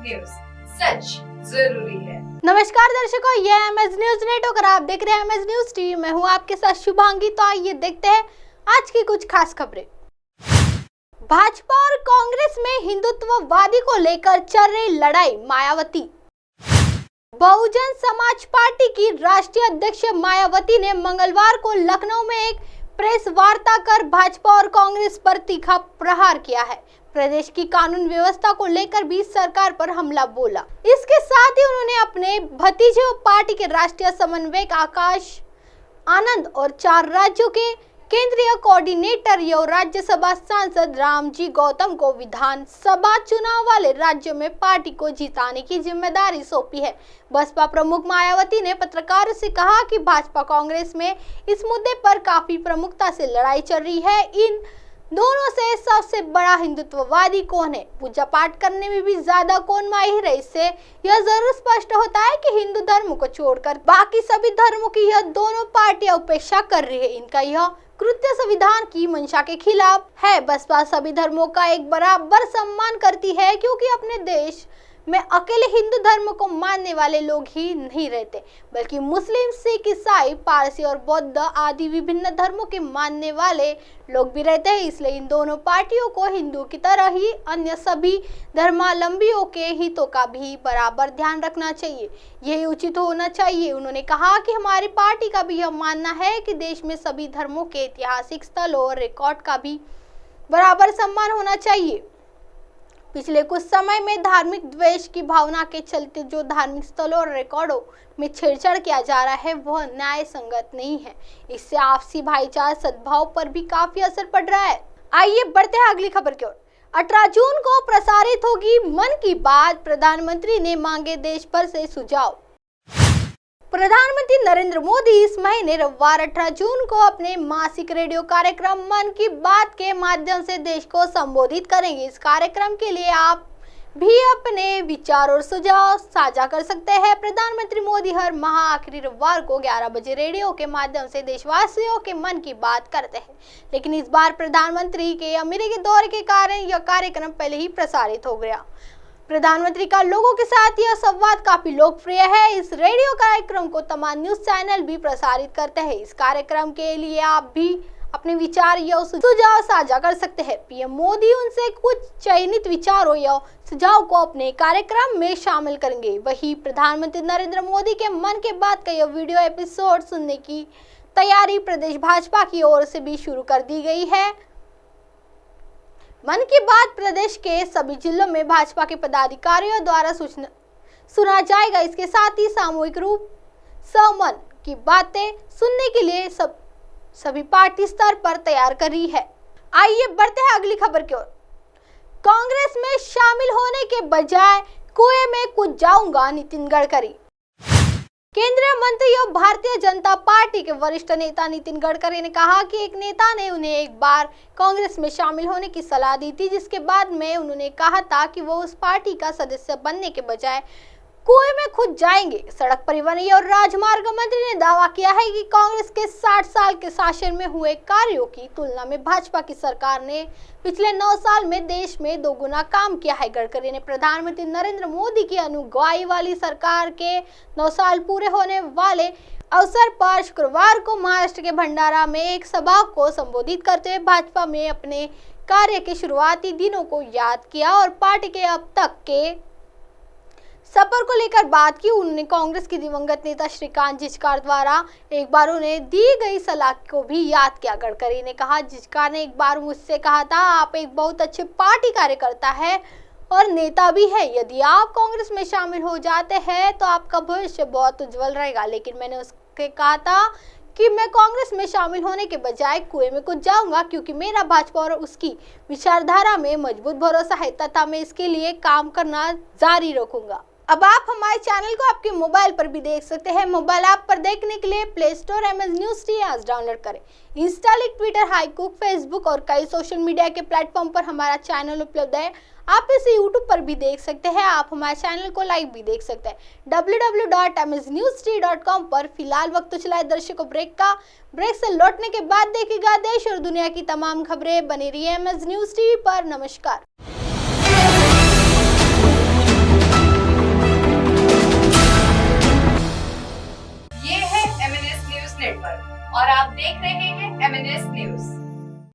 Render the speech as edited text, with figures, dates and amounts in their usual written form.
News, सच जरूरी है। नमस्कार दर्शकों, ये है एमएस न्यूज नेटवर्क और आप देख रहे हैं एमएस न्यूज टीवी। मैं हूं आपके साथ शुभांगी। तो आइए देखते हैं आज की कुछ खास खबरें। भाजपा और कांग्रेस में हिंदुत्ववादी को लेकर चल रही लड़ाई। मायावती। बहुजन समाज पार्टी की राष्ट्रीय अध्यक्ष मायावती ने मंगलवार को लखनऊ में एक प्रेस वार्ता कर भाजपा और कांग्रेस पर तीखा प्रहार किया है। प्रदेश की कानून व्यवस्था को लेकर भी सरकार पर हमला बोला। इसके साथ ही उन्होंने अपने भतीजे और पार्टी के राष्ट्रीय समन्वयक आकाश आनंद और 4 राज्यों के केंद्रीय कोऑर्डिनेटर एवं राज्यसभा सांसद रामजी गौतम को विधानसभा चुनाव वाले राज्यों में पार्टी को जिताने की जिम्मेदारी सौंपी है। बसपा प्रमुख मायावती ने पत्रकारों से कहा कि भाजपा कांग्रेस में इस मुद्दे पर काफी प्रमुखता से लड़ाई चल रही है। इन दोनों से सबसे बड़ा हिंदुत्ववादी कौन है, पूजा पाठ करने में भी ज्यादा कौन माहिर है, इससे यह जरूर स्पष्ट होता है कि हिंदू धर्म को छोड़कर बाकी सभी धर्मों की यह दोनों पार्टियां उपेक्षा कर रही है। इनका यह कृत्य संविधान की मंशा के खिलाफ है। बसपा सभी धर्मों का एक बराबर सम्मान करती है, क्योंकि अपने देश में अकेले हिंदू धर्म को मानने वाले लोग ही नहीं रहते, बल्कि मुस्लिम, सिख, ईसाई, पारसी और बौद्ध आदि विभिन्न धर्मों के मानने वाले लोग भी रहते हैं। इसलिए इन दोनों पार्टियों को हिंदू की तरह ही अन्य सभी धर्मावलंबियों के हितों का भी बराबर ध्यान रखना चाहिए, यही उचित होना चाहिए। उन्होंने कहा कि हमारी पार्टी का भी यह मानना है कि देश में सभी धर्मों के ऐतिहासिक स्थलों और रिकॉर्ड का भी बराबर सम्मान होना चाहिए। पिछले कुछ समय में धार्मिक द्वेष की भावना के चलते जो धार्मिक स्थलों और रिकॉर्डों में छेड़छाड़ किया जा रहा है वह न्याय संगत नहीं है। इससे आपसी भाईचारा सद्भाव पर भी काफी असर पड़ रहा है। आइए बढ़ते हैं अगली खबर की ओर। 18 जून को प्रसारित होगी मन की बात। प्रधानमंत्री ने मांगे देश भर से सुझाव। प्रधानमंत्री नरेंद्र मोदी इस महीने रविवार 18 जून को अपने मासिक रेडियो कार्यक्रम मन की बात के माध्यम से देश को संबोधित करेंगे। इस कार्यक्रम के लिए आप भी अपने विचार और सुझाव साझा कर सकते हैं। प्रधानमंत्री मोदी हर माह आखिरी रविवार को 11 बजे रेडियो के माध्यम से देशवासियों के मन की बात करते हैं, लेकिन इस बार प्रधानमंत्री के अमेरिकी दौरे के कारण यह कार्यक्रम पहले ही प्रसारित हो गया। प्रधानमंत्री का लोगों के साथ यह संवाद काफी लोकप्रिय है। इस रेडियो कार्यक्रम को तमाम न्यूज चैनल भी प्रसारित करते हैं। इस कार्यक्रम के लिए आप भी अपने विचार या सुझाव साझा कर सकते हैं। पीएम मोदी उनसे कुछ चयनित विचारों या सुझाव को अपने कार्यक्रम में शामिल करेंगे। वहीं प्रधानमंत्री नरेंद्र मोदी के मन की बात का यह वीडियो एपिसोड सुनने की तैयारी प्रदेश भाजपा की ओर से भी शुरू कर दी गई है। मन की बात प्रदेश के सभी जिलों में भाजपा के पदाधिकारियों द्वारा सुना जाएगा। इसके साथ ही सामूहिक रूप से मन की बातें सुनने के लिए सभी पार्टी स्तर पर तैयार कर रही है। आइए बढ़ते हैं अगली खबर की ओर। कांग्रेस में शामिल होने के बजाय कुएं में कूद जाऊंगा, नितिन गडकरी। केंद्रीय मंत्री और भारतीय जनता पार्टी के वरिष्ठ नेता नितिन गडकरी ने कहा कि एक नेता ने उन्हें एक बार कांग्रेस में शामिल होने की सलाह दी थी, जिसके बाद में उन्होंने कहा था कि वो उस पार्टी का सदस्य बनने के बजाय कुएं में खुद जाएंगे। सड़क परिवहन और राजमार्ग मंत्री ने दावा किया है कि कांग्रेस के 60 साल के शासन में हुए कार्यों की तुलना में भाजपा की सरकार ने पिछले 9 साल में देश में 2 गुना काम किया है। गडकरी ने प्रधानमंत्री नरेंद्र मोदी की अनुगवाई वाली सरकार के 9 साल पूरे होने वाले अवसर पर शुक्रवार को महाराष्ट्र के भंडारा में एक सभा को संबोधित करते हुए भाजपा में अपने कार्य के शुरुआती दिनों को याद किया और पार्टी के अब तक के सफर को लेकर बात की। उन्होंने कांग्रेस के दिवंगत नेता श्रीकांत जिचकार द्वारा एक बार उन्हें दी गई सलाह को भी याद किया। गडकरी ने कहा, जिचकार ने एक बार मुझसे कहा था, आप एक बहुत अच्छे पार्टी कार्यकर्ता है और नेता भी है। यदि आप कांग्रेस में शामिल हो जाते हैं तो आपका भविष्य बहुत उज्जवल रहेगा। लेकिन मैंने उसके कहा था कि मैं कांग्रेस में शामिल होने के बजाय कुएं में कूद जाऊंगा, क्योंकि मेरा भाजपा और उसकी विचारधारा में मजबूत भरोसा है तथा मैं इसके लिए काम करना जारी रखूंगा। अब आप हमारे चैनल को आपके मोबाइल पर भी देख सकते हैं। मोबाइल ऐप पर देखने के लिए play store MS news T आज डाउनलोड करें। इंस्टा, ट्विटर, हाईकुक, फेसबुक और कई सोशल मीडिया के प्लेटफॉर्म पर हमारा चैनल उपलब्ध है। आप इसे यूट्यूब पर भी देख सकते हैं। आप हमारे चैनल को लाइव भी देख सकते हैं www.msnewst.com पर। फिलहाल वक्त तो चला दर्शकों ब्रेक का। ब्रेक से लौटने के बाद देखिएगा देश और दुनिया की तमाम खबरें। बनी रही एमएस न्यूज टीवी पर। नमस्कार। पर और आप देख रहे हैं MNS न्यूज।